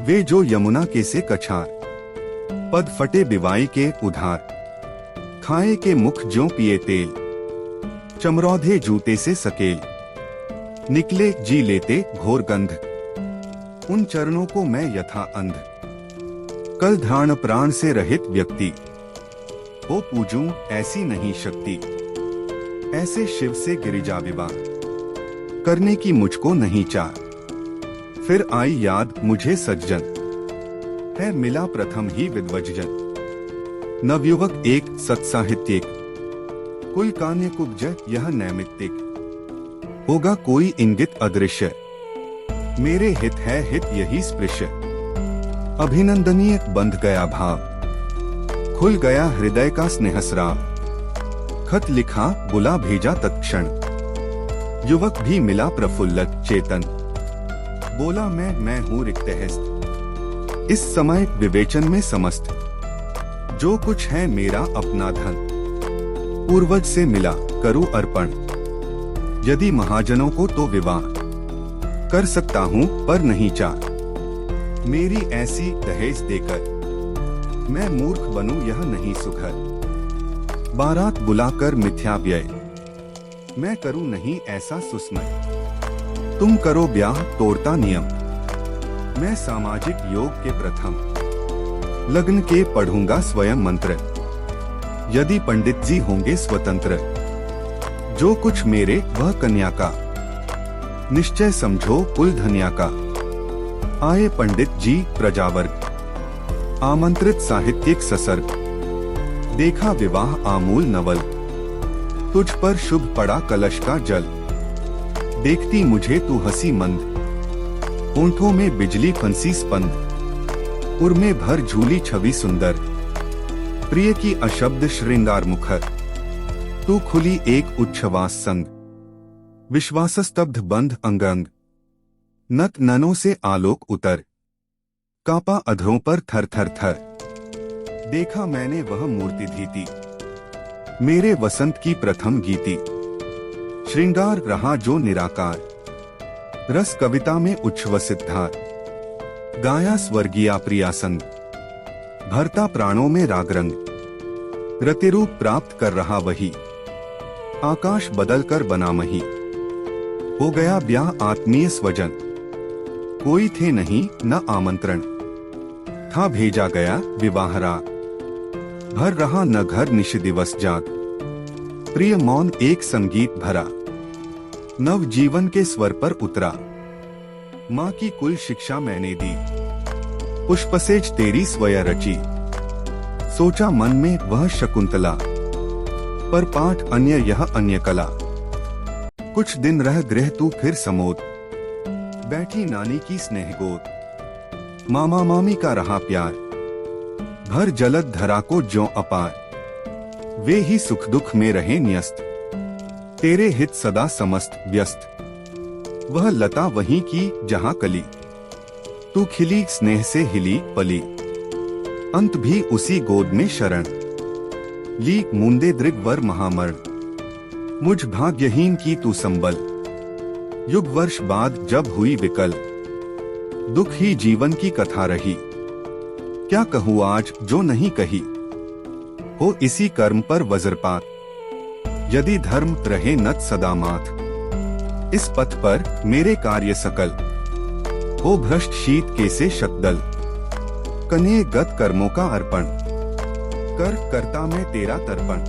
वे जो यमुना के से कछार, पद फटे बिवाई के उधार, खाए के मुख ज्यों पिए तेल, चमरौधे जूते से सकेल, निकले जी लेते घोर गंध, उन चरणों को मैं यथा अंध, कल ध्यान प्राण से रहित व्यक्ति, ओ पूजूं ऐसी नहीं शक्ति, ऐसे शिव से गिरिजा विवाह करने की मुझको नहीं चाह। फिर आई याद मुझे सज्जन, है मिला प्रथम ही विद्वजन, नवयुवक एक सत्साहित्यिक, कुल कान्य कुब्ज यह नैमित्तिक, होगा कोई इंगित अदृश्य, मेरे हित है हित यही स्पृश्य, अभिनंदनीय बंध गया भाव, खुल गया हृदय का स्नेहस्राव, खत लिखा बुला भेजा तत्क्षण, युवक भी मिला प्रफुल्लत चेतन, बोला मैं हूँ रिक्तहस्त, इस समय विवेचन में समस्त, जो कुछ है मेरा अपना धन, पूर्वज से मिला करूँ अर्पण, यदि महाजनों को तो विवाह कर सकता हूँ पर नहीं चाह, मेरी ऐसी दहेज देकर मैं मूर्ख बनूं यह नहीं सुघर, बारात बुलाकर मिथ्या व्यय, मैं करूं नहीं ऐसा सुस्मय, तुम करो ब्याह तोड़ता नियम, मैं सामाजिक योग के प्रथम, लग्न के पढ़ूंगा स्वयं मंत्र, यदि पंडित जी होंगे स्वतंत्र, जो कुछ मेरे वह कन्या का, निश्चय समझो कुल धन्या का, आए पंडित जी प्रजावर्ग, आमंत्रित साहित्यिक ससर्ग, देखा विवाह आमूल नवल, तुझ पर शुभ पड़ा कलश का जल, देखती मुझे तू हंसी मंद, होंठों में बिजली फंसी स्पंद, उर में भर झूली छवि सुंदर, प्रिय की अशब्द श्रृंगार मुखर, तू खुली एक उच्छ्वास संग, विश्वासस्तब्ध बंध अंग अंग, नत ननों से आलोक उतर, कांपा अधरों पर थर थर थर, देखा मैंने वह मूर्ति धीती, मेरे वसंत की प्रथम गीति, श्रृंगार रहा जो निराकार, रस कविता में उच्छ्वसित धार, गाया स्वर्गीय प्रिया संग, भरता प्राणों में राग रंग, रतिरूप प्राप्त कर रहा वही, आकाश बदल कर बना मही, हो गया ब्याह आत्मीय स्वजन, कोई थे नहीं न आमंत्रण, था भेजा गया विवाह राग, भर रहा न घर निश दिवस जाग, प्रिय मौन एक संगीत भरा, नव जीवन के स्वर पर उतरा, माँ की कुल शिक्षा मैंने दी, पुष्पसेज तेरी स्वय रची, सोचा मन में वह शकुंतला, पर पाठ अन्य यह अन्य कला, कुछ दिन रह गृह तू फिर समोद, बैठी नानी की स्नेह गोद, मामा मामी का रहा प्यार, भर जलद धरा को ज्यों अपार, वे ही सुख दुख में रहे न्यस्त, तेरे हित सदा समस्त व्यस्त, वह लता वहीं की जहां कली, तू खिली स्नेह से हिली पली, अंत भी उसी गोद में शरण, ली मुंदे दृग्वर महामरण, मुझ भाग्यहीन की तू संबल, युग वर्ष बाद जब हुई विकल, दुख ही जीवन की कथा रही, क्या कहूँ आज जो नहीं कही, हो इसी कर्म पर वज्रपात, यदि धर्म रहे नत सदा माथ, इस पथ पर मेरे कार्य सकल, हो भ्रष्ट शीत के से शतदल, कन्ये गत कर्मों का अर्पण, कर करता मैं तेरा तर्पण।